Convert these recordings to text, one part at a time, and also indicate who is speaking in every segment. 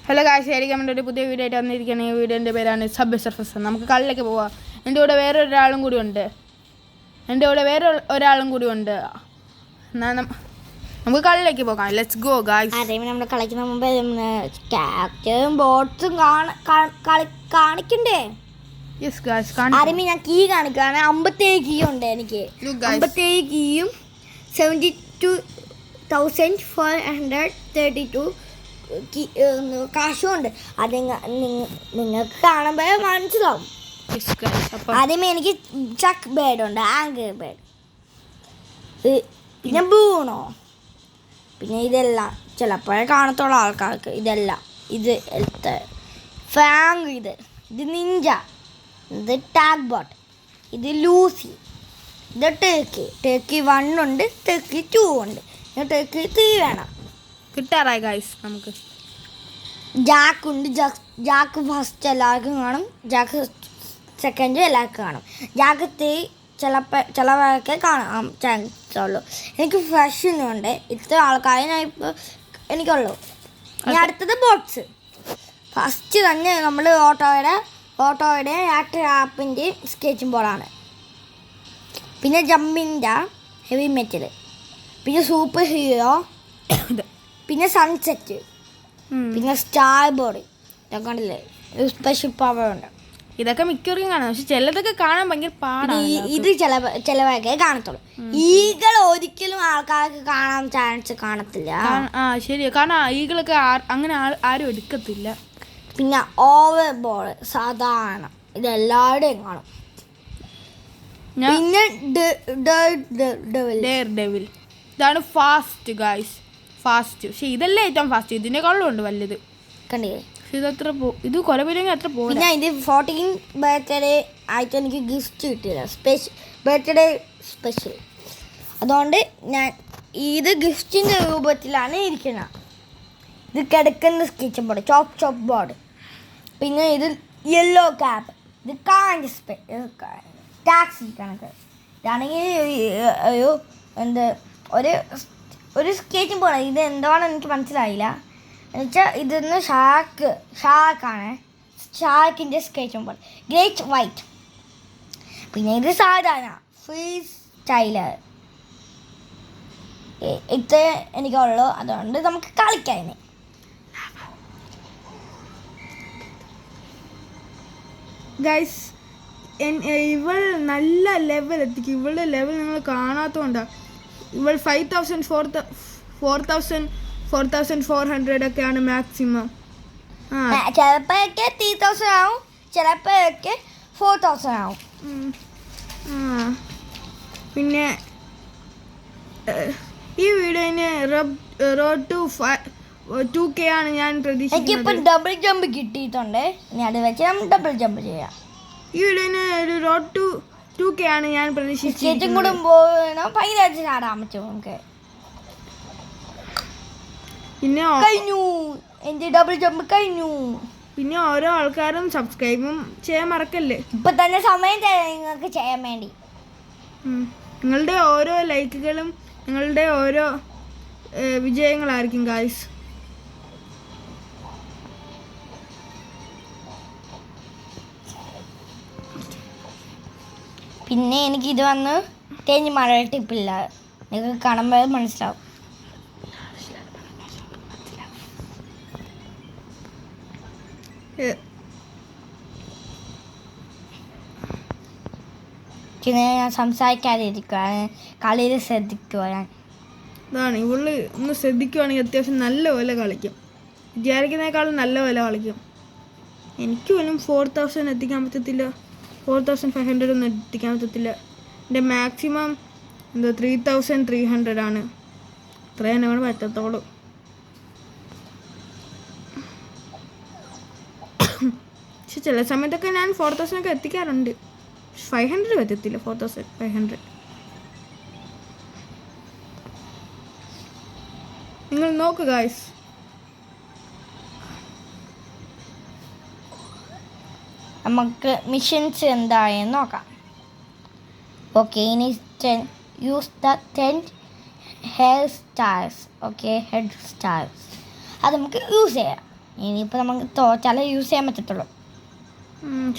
Speaker 1: Hello guys, ആയിരിക്കും ഒരു പുതിയ വീഡിയോ ആയിട്ട് വന്നിരിക്കുകയാണ്. ഈ വീഡിയോൻ്റെ പേരാണ് സബ് സർഫസ്. നമുക്ക് കളിലേക്ക് പോവാം. എൻ്റെ കൂടെ വേറെ ഒരാളും കൂടി ഉണ്ട്. നമുക്ക് കളിലേക്ക് പോകാം. Let's go guys.
Speaker 2: അതേ നമ്മൾ കളിക്കുന്ന മുമ്പ് ക്യാപ്റ്റനും ബോട്ട്സും കാണിക്കണ്ടേ?
Speaker 1: യെസ് ഗായ്സ്,
Speaker 2: ആദ്യമേ ഞാൻ കീ കാണിക്കുകയാണ്. 57 കീ ഉണ്ട് എനിക്ക്. 57 കീയും 72,432 കാശും ഉണ്ട്. അത് നിങ്ങൾക്ക് കാണുമ്പോൾ മനസ്സിലാവും. ആദ്യമേ എനിക്ക് ചക്ക് ബേഡ് ഉണ്ട്, ആങ്കർ ബേഡ്, പിന്നെ ബൂണോ, പിന്നെ ഇതെല്ലാം ചിലപ്പോഴേ കാണത്തുള്ള ആൾക്കാർക്ക് ഇതെല്ലാം. ഇത് ഫാങ്, ഇത് നിഞ്ച, ഇത് ടാഗ് ബോട്ട്, ഇത് ലൂസി, ഇത് ടേക്കി 1 ഉണ്ട്, ടേക്കി 2 ഉണ്ട്, ടേക്കി 3 വേണം.
Speaker 1: കിട്ടാറായി ഗായ്സ്. നമുക്ക്
Speaker 2: ജാക്ക് ഉണ്ട്. ജാക്ക് ഫസ്റ്റ് എല്ലാവർക്കും കാണും, ജാക്ക് സെക്കൻഡും എല്ലാവർക്കും കാണും. ജാക്ക് 3 ചിലവരൊക്കെ കാണാൻ ചാൻസ് ഉള്ളൂ. എനിക്ക് ഫ്രഷിനുണ്ട്. ഇത്ര ആൾക്കാരെ ഞാൻ ഇപ്പോൾ എനിക്കുള്ളൂ. ഇനി അടുത്തത് ബോട്ട്സ്. ഫസ്റ്റ് തന്നെ നമ്മൾ ഓട്ടോയുടെ ആപ്പിൻ്റെയും സ്കെച്ചിങ് ബോർഡാണ്. പിന്നെ ജമ്പിൻ്റെ ഹെവി മെറ്റൽ, പിന്നെ സൂപ്പർ ഹീറോ, പിന്നെ സൺസെറ്റ്, പിന്നെ സ്റ്റാർ ബോർഡ്. ഇതൊക്കെ ഉണ്ടല്ലേ, സ്പെഷ്യൽ പവർ ഉണ്ട്.
Speaker 1: ഇതൊക്കെ മിക്കവർക്കും കാണാം, പക്ഷെ ചിലതൊക്കെ കാണാൻ ഭയങ്കര പാടാണ്.
Speaker 2: ഇത് ചിലവൊക്കെ കാണത്തുള്ളൂ. ഈകൾ ഒരിക്കലും ആൾക്കാർക്ക് കാണാൻ ചാൻസ് കാണത്തില്ല.
Speaker 1: ശരിയാ, കാരണം ഈകളൊക്കെ അങ്ങനെ ആരും എടുക്കത്തില്ല.
Speaker 2: പിന്നെ ഓവർ ബോൾ സാധാരണ ഇതെല്ലാവരുടെയും കാണും. പിന്നെ
Speaker 1: ഡെവിൽ, ഇതാണ് ഫാസ്റ്റ് ഗായ്സ്, ഫാസ്റ്റ്. പക്ഷെ ഇതല്ലേ ഏറ്റവും ഫാസ്റ്റ്, ഇതിനേക്കാളും ഉണ്ട് വലുത്.
Speaker 2: കണ്ടില്ലേ?
Speaker 1: ഇതത്ര ഇത് കുറെ പേരെങ്കിൽ അത്ര പോകും.
Speaker 2: പിന്നെ ഇത് 14 ബർത്ത്ഡേ ആയിട്ട് എനിക്ക് ഗിഫ്റ്റ് കിട്ടിയില്ല, ബർത്ത്ഡേ സ്പെഷ്യൽ. അതുകൊണ്ട് ഞാൻ ഇത് ഗിഫ്റ്റിൻ്റെ രൂപത്തിലാണ് ഇരിക്കുന്നത്. ഇത് കിടക്കുന്ന സ്കെച്ചിങ് ബോർഡ്, ചോപ്പ് ബോർഡ്. പിന്നെ ഇത് യെല്ലോ ക്യാപ്പ്, ഇത് ടാക്സി കണക്ക്. ഇതാണെങ്കിൽ ഒരു സ്കെച്ചിങ് ബോർഡ്. ഇത് എന്താണെന്ന് എനിക്ക് മനസ്സിലായില്ല. എന്നുവെച്ചാൽ ഇതൊന്ന് ഷാർക്കാണ്, ഷാർക്കിൻ്റെ സ്കെച്ചിങ് ബോർഡ്, ഗ്രേറ്റ് വൈറ്റ്. പിന്നെ ഇത് സാധാരണ ഫ്രീ സ്റ്റൈലർ. ഇത്രേ എനിക്കുള്ളൂ. അതുകൊണ്ട് നമുക്ക് കളിക്കാം.
Speaker 1: ഗൈസ്, ഇവൾ നല്ല ലെവൽ എത്തിക്കും. ഇവളുടെ ലെവൽ നിങ്ങൾ കാണാത്തതുകൊണ്ടാണ്. ഇവൾ 5,000 4,400 ഒക്കെയാണ് മാക്സിമം.
Speaker 2: ചിലപ്പോഴൊക്കെ 3,000 ആവും, ചിലപ്പോഴൊക്കെ 4,000 ആവും.
Speaker 1: പിന്നെ ഈ വീഡിയോന് റോഡ് ടു 2K ആണ് ഞാൻ പ്രതീക്ഷിക്കുന്നത്.
Speaker 2: എനിക്കിപ്പോൾ ഡബിൾ ജമ്പ് കിട്ടിയിട്ടുണ്ട്. ഇനി അത് വെച്ച് നമ്മൾ ഡബിൾ ജമ്പ് ചെയ്യാം.
Speaker 1: ഈ വീഡിയോന് ഒരു റോഡ് ടു 2K ആണ് ഞാൻ പ്രതീക്ഷിച്ചത്.
Speaker 2: കൂടെ പോകണം, ഭയങ്കര ചാടാൻ പറ്റും നമുക്ക്.
Speaker 1: പിന്നെ
Speaker 2: കഴിഞ്ഞു, എൻ്റെ ഡബിൾ ജമ്പ് കഴിഞ്ഞു.
Speaker 1: പിന്നെ ഓരോ ആൾക്കാരും സബ്സ്ക്രൈബും ചെയ്യാൻ മറക്കല്ലേ.
Speaker 2: ഇപ്പൊ തന്നെ സമയം തരാം നിങ്ങൾക്ക് ചെയ്യാൻ വേണ്ടി.
Speaker 1: നിങ്ങളുടെ ഓരോ ലൈക്കുകളും നിങ്ങളുടെ ഓരോ വിജയങ്ങളായിരിക്കും ഗായ്സ്.
Speaker 2: പിന്നെ എനിക്കിത് വന്ന് തേഞ്ഞ് മഴ ടിപ്പില്ല, നിങ്ങൾക്ക് കാണുമ്പോൾ മനസ്സിലാവും. പിന്നെ ഞാൻ സംസാരിക്കാതെ ഇരിക്കുകയാണ്, കളിയിൽ ശ്രദ്ധിക്കുക.
Speaker 1: അതാണ്, ഇവള് ഒന്ന് ശ്രദ്ധിക്കുവാണെങ്കിൽ അത്യാവശ്യം നല്ല പോലെ കളിക്കും, വിചാരിക്കുന്നതിനേക്കാളും നല്ല പോലെ കളിക്കും. എനിക്ക് പോലും 4,000 എത്തിക്കാൻ പറ്റത്തില്ല, 4,500 ഒന്നും എത്തിക്കാൻ പറ്റത്തില്ല. എൻ്റെ മാക്സിമം 3,300 ആണ്. അത്രയും എന്നെ പറ്റത്തോളൂ. പക്ഷെ ചില സമയത്തൊക്കെ ഞാൻ 4,000 ഒക്കെ എത്തിക്കാറുണ്ട്. 500 പറ്റത്തില്ല, 4,500. നിങ്ങൾ നോക്കുക ഗായ്സ്.
Speaker 2: നമുക്ക് മിഷൻസ് എന്തായെന്ന് നോക്കാം. ഓക്കെ, ഇനി use the 10 hair styles. Okay, head styles അത് നമുക്ക് യൂസ് ചെയ്യാം. ഇനിയിപ്പോൾ നമുക്ക് തോറ്റാലേ യൂസ് ചെയ്യാൻ പറ്റത്തുള്ളൂ.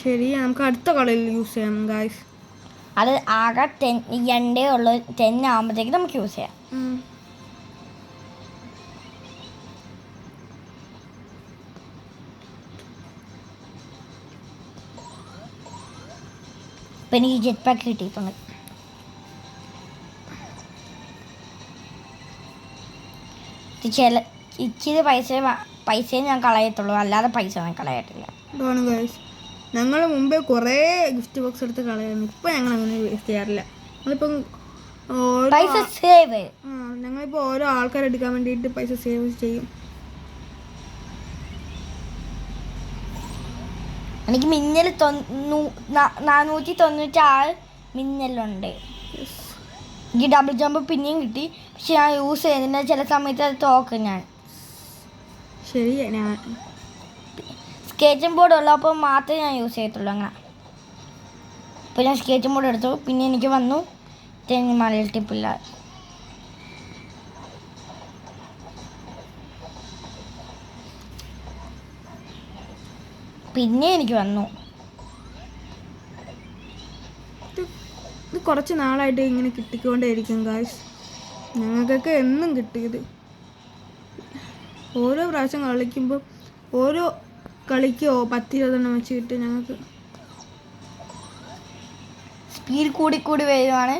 Speaker 1: ശരി, നമുക്ക് അടുത്ത കളിയിൽ യൂസ് ചെയ്യാം ഗായ്സ്.
Speaker 2: അത് ആകെ 10 ഉള്ളൂ. 10 ആകുമ്പോഴത്തേക്ക് നമുക്ക് യൂസ് ചെയ്യാം. ഇപ്പം എനിക്ക് ജെറ്റ് പാക്ക് കിട്ടിയിട്ടുണ്ട്. ഇച്ചിരി പൈസയെ ഞാൻ കളയത്തുള്ളൂ, അല്ലാതെ പൈസ ഞാൻ കളയത്തില്ല.
Speaker 1: ഇതാണ് ഗൈസ്, ഞങ്ങൾ മുമ്പേ കുറേ ഗിഫ്റ്റ് ബോക്സ് എടുത്ത് കളയായിരുന്നു. ഇപ്പം ഞങ്ങൾ അങ്ങനെ വേസ്റ്റ് ചെയ്യാറില്ല. ഞങ്ങളിപ്പം
Speaker 2: പൈസ സേവ്
Speaker 1: ഞങ്ങളിപ്പോൾ ഓരോ ആൾക്കാരെടുക്കാൻ വേണ്ടിയിട്ട് പൈസ സേവ് ചെയ്യും.
Speaker 2: എനിക്ക് മിന്നൽ 496 മിന്നലുണ്ട്. എനിക്ക് ഡബിൾ ജമ്പ് പിന്നെയും കിട്ടി, പക്ഷെ ഞാൻ യൂസ് ചെയ്യുന്നില്ല. ചില സമയത്ത് അത് തോക്കും ഞാൻ.
Speaker 1: ശരി, ഞാൻ
Speaker 2: സ്കേറ്റിംഗ് ബോർഡ് ഉള്ളപ്പോൾ മാത്രമേ ഞാൻ യൂസ് ചെയ്യത്തുള്ളൂ. അങ്ങനെ ഇപ്പോൾ ഞാൻ സ്കേറ്റിംഗ് ബോർഡ് എടുത്തു. പിന്നെ എനിക്ക് വന്നു മൾട്ടിപ്പിൾ. പിന്നെ എനിക്ക് വന്നു.
Speaker 1: ഇത് കുറച്ച് നാളായിട്ട് ഇങ്ങനെ കിട്ടിക്കൊണ്ടേയിരിക്കും ഗായ്സ്. ഞങ്ങൾക്കൊക്കെ എന്നും കിട്ടിയത്. ഓരോ പ്രാവശ്യം കളിക്കുമ്പോൾ ഓരോ കളിക്കോ 10-20 വെച്ച് കിട്ടും ഞങ്ങൾക്ക്.
Speaker 2: സ്പീഡ് കൂടി വരുവാണ്.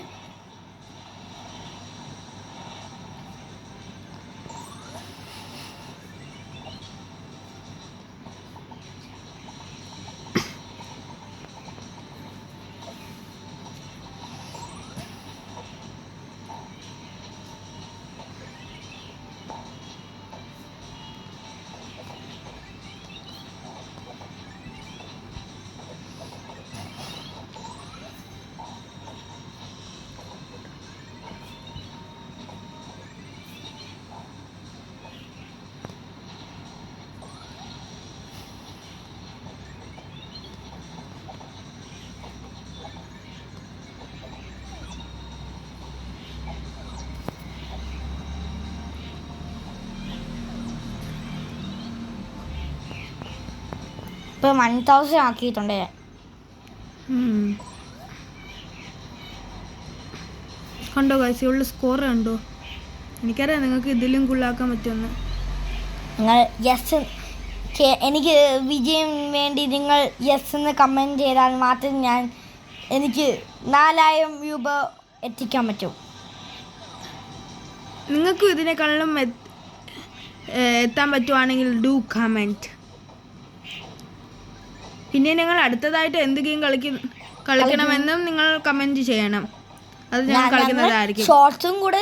Speaker 2: ഇപ്പോൾ 1000 ആക്കിയിട്ടുണ്ട്.
Speaker 1: കണ്ടോ ഗൈസ്, ഇവളുടെ സ്കോർ കണ്ടോ? എനിക്കറിയാം നിങ്ങൾക്ക് ഇതിലും കൂടുതലാക്കാൻ പറ്റുമെന്ന്.
Speaker 2: നിങ്ങൾ യെസ്, എനിക്ക് വിജയം വേണ്ടി നിങ്ങൾ യെസ് എന്ന് കമൻറ്റ് ചെയ്താൽ മാത്രം എനിക്ക് 4000 രൂപ എത്തിക്കാൻ പറ്റും.
Speaker 1: നിങ്ങൾക്കും ഇതിനേക്കാളും എത്താൻ പറ്റുവാണെങ്കിൽ ഡു കമൻറ്റ്. പിന്നെ നിങ്ങൾ അടുത്തതായിട്ട് എന്ത് ഗെയിം കളിക്കണമെന്നും നിങ്ങൾ കമൻറ്റ് ചെയ്യണം. അത് ഞാൻ കളിക്കുന്നതായിരിക്കും.
Speaker 2: ഷോർട്സും കൂടെ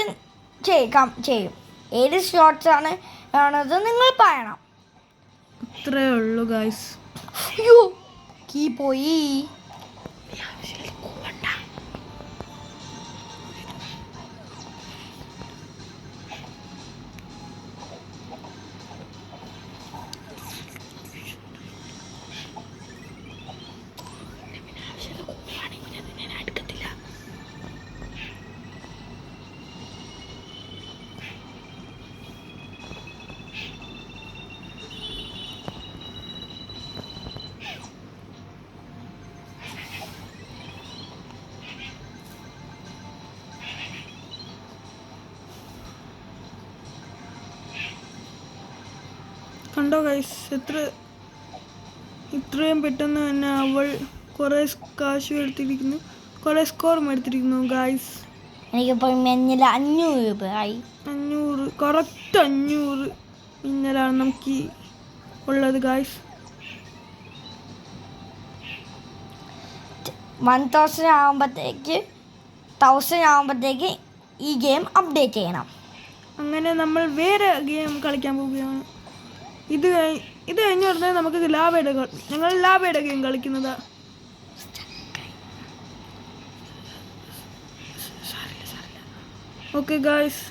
Speaker 2: ചെയ്യും. ഏത് ഷോർട്സ് ആണത് നിങ്ങൾ പറയണം.
Speaker 1: അത്രേ ഉള്ളൂ ഗൈസ്.
Speaker 2: അയ്യോ, കീ പോയി.
Speaker 1: കണ്ടോ ഗൈസ്, ഇത്രയും പെട്ടെന്ന് തന്നെ അവൾ കുറേ കാശും എടുത്തിരിക്കുന്നു, കുറേ സ്കോറും എടുത്തിരിക്കുന്നു ഗൈസ്.
Speaker 2: എനിക്കിപ്പോൾ മിന്നൽ 500 രൂപയായി.
Speaker 1: 500, കറക്റ്റ് 500 മിന്നലാണ് നമുക്ക് ഉള്ളത് ഗൈസ്.
Speaker 2: 1000 ആകുമ്പോഴത്തേക്ക് ഈ ഗെയിം അപ്ഡേറ്റ് ചെയ്യണം.
Speaker 1: അങ്ങനെ നമ്മൾ വേറെ ഗെയിം കളിക്കാൻ പോവുകയാണ്. ഇത് കഴിഞ്ഞ് പറഞ്ഞാൽ നമുക്ക് ഞങ്ങൾ ലാബയുടെ ഗെയിം കളിക്കുന്നതാ. ഓക്കെ ഗായ്സ്,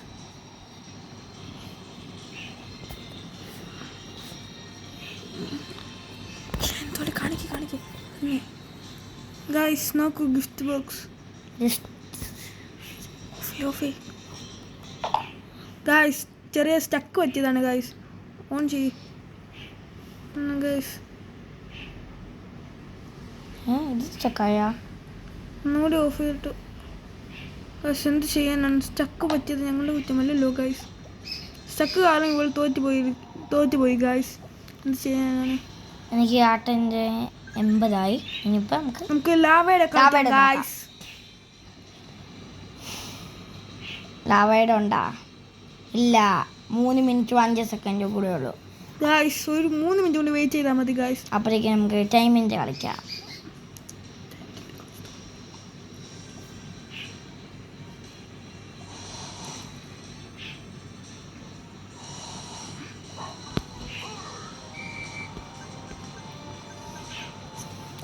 Speaker 1: കാണിക്ക് ഗായ്സ്, നോക്കൂ ഗിഫ്റ്റ് ബോക്സ്. ഗായ്സ്, ചെറിയ സ്റ്റക്ക് പറ്റിയതാണ് ഗായ്സ്. ഓൺ ചെയ്യ്. ഗൈസ്
Speaker 2: ഇത് സ്റ്റക്കായ
Speaker 1: ഒന്നുകൂടി ഓഫ് ചെയ്തിട്ട്. പക്ഷെ എന്ത് ചെയ്യാനാണ്, സ്റ്റക്ക് പറ്റിയത് ഞങ്ങളുടെ കുറ്റമല്ലല്ലോ ഗൈസ്. സ്റ്റക്ക് കാരണം ഇവൾ തോറ്റുപോയി ഗൈസ്. എന്ത് ചെയ്യാനാണ്?
Speaker 2: എനിക്ക് ആട്ടൻ്റെ 80 ഇനിയിപ്പോൾ
Speaker 1: നമുക്ക് ലാവയുടെ ഗൈസ്.
Speaker 2: ലാവയുടെ ഉണ്ടാ? ഇല്ല, 3 മിനിറ്റ് 5 സെക്കൻഡ് കൂടെ ഉള്ളൂ
Speaker 1: ഗൈസ്. ഒരു 3 മിനിറ്റ് കൊണ്ട് വെയിറ്റ് ചെയ്താൽ മതി ഗൈസ്.
Speaker 2: അപ്പോഴേക്കും നമുക്ക് ടൈമിൻ്റെ കളിക്കാം.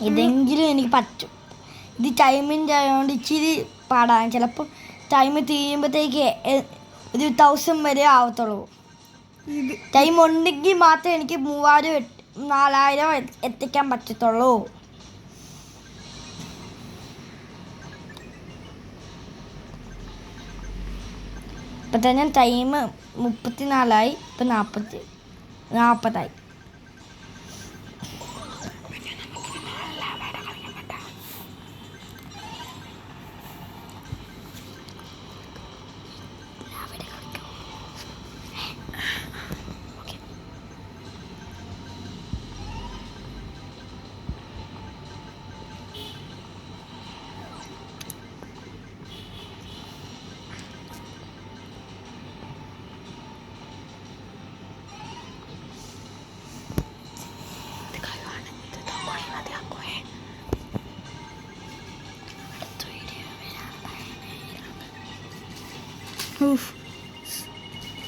Speaker 2: ഇതെങ്കിലും എനിക്ക് പറ്റും. ഇത് ടൈമിൻ്റെ ആയതുകൊണ്ട് ഇച്ചിരി പാടാണ്. ചിലപ്പോൾ ടൈം തീരുമ്പോഴത്തേക്ക് 1000 വരെ ആവത്തുള്ളൂ. ടൈം ഉണ്ടെങ്കിൽ മാത്രമേ എനിക്ക് 3000 4000 എത്തിക്കാൻ പറ്റത്തുള്ളൂ. ഇപ്പം തന്നെ ടൈം 34 ഇപ്പം 40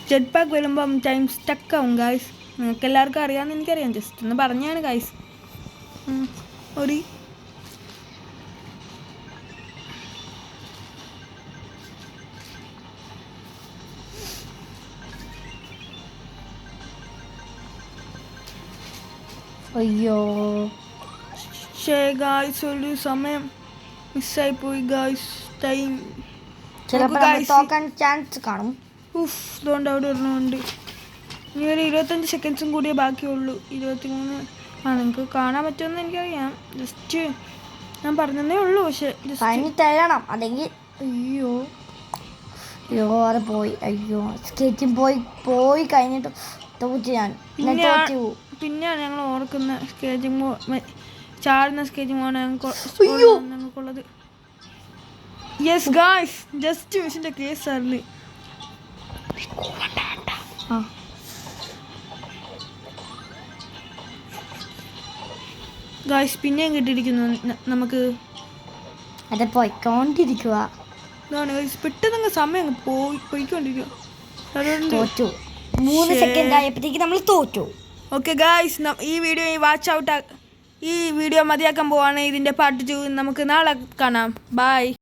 Speaker 1: ജെറ്റ് പാക്ക് വരുമ്പം ടൈം സ്റ്റക്കാവും ഗൈസ്. നിങ്ങൾക്ക് എല്ലാവർക്കും അറിയാമെന്ന് എനിക്കറിയാം. ജസ്റ്റ് ഒന്ന് പറഞ്ഞാണ് ഗൈസ്. ഒരു
Speaker 2: അയ്യോ
Speaker 1: ഗായ്സ്, ഒരു സമയം മിസ്സായി പോയി ഗായ്സ്. ടൈം
Speaker 2: ചിലപ്പോൾ തോക്കാൻ ചാൻസ് കാണും.
Speaker 1: ഇതുകൊണ്ട് അവിടെ ഒരെണ്ണമുണ്ട്. ഇനി ഒരു 25 സെക്കൻഡ്സും കൂടിയേ ബാക്കിയുള്ളൂ. 23 നിങ്ങൾക്ക് കാണാൻ പറ്റുമെന്ന് എനിക്കറിയാം. ജസ്റ്റ് ഞാൻ പറഞ്ഞതേ ഉള്ളൂ. പക്ഷെ
Speaker 2: തരണം. അല്ലെങ്കിൽ അയ്യോ അത് പോയി. അയ്യോ സ്കേറ്റിംഗ് പോയി കഴിഞ്ഞിട്ട് തോറ്റു ഞാൻ.
Speaker 1: പിന്നെയാണ് ഞങ്ങൾ ഓർക്കുന്ന ചാടുന്ന സ്കേറ്റിംഗ് മോഡാണ് ഞങ്ങൾക്കുള്ളത്. യെസ് ഗായ്സ്, ജസ്റ്റ് മിസ്സിൻ്റെ കേസായിരുന്നു. ഗായ്സ് പിന്നെയും കിട്ടിയിരിക്കുന്നു നമുക്ക്.
Speaker 2: അത് പോയിക്കൊണ്ടിരിക്കുക.
Speaker 1: പെട്ടെന്ന് സമയം പോയിക്കൊണ്ടിരിക്കുക.
Speaker 2: തോറ്റു. 3 സെക്കൻഡ് ആയപ്പോഴത്തേക്ക് നമ്മൾ തോറ്റു.
Speaker 1: ഓക്കെ ഗായ്സ്, ഈ വീഡിയോ മതിയാക്കാൻ പോവാണ്. ഇതിൻ്റെ പാർട്ട് 2 നമുക്ക് നാളെ കാണാം. ബൈ.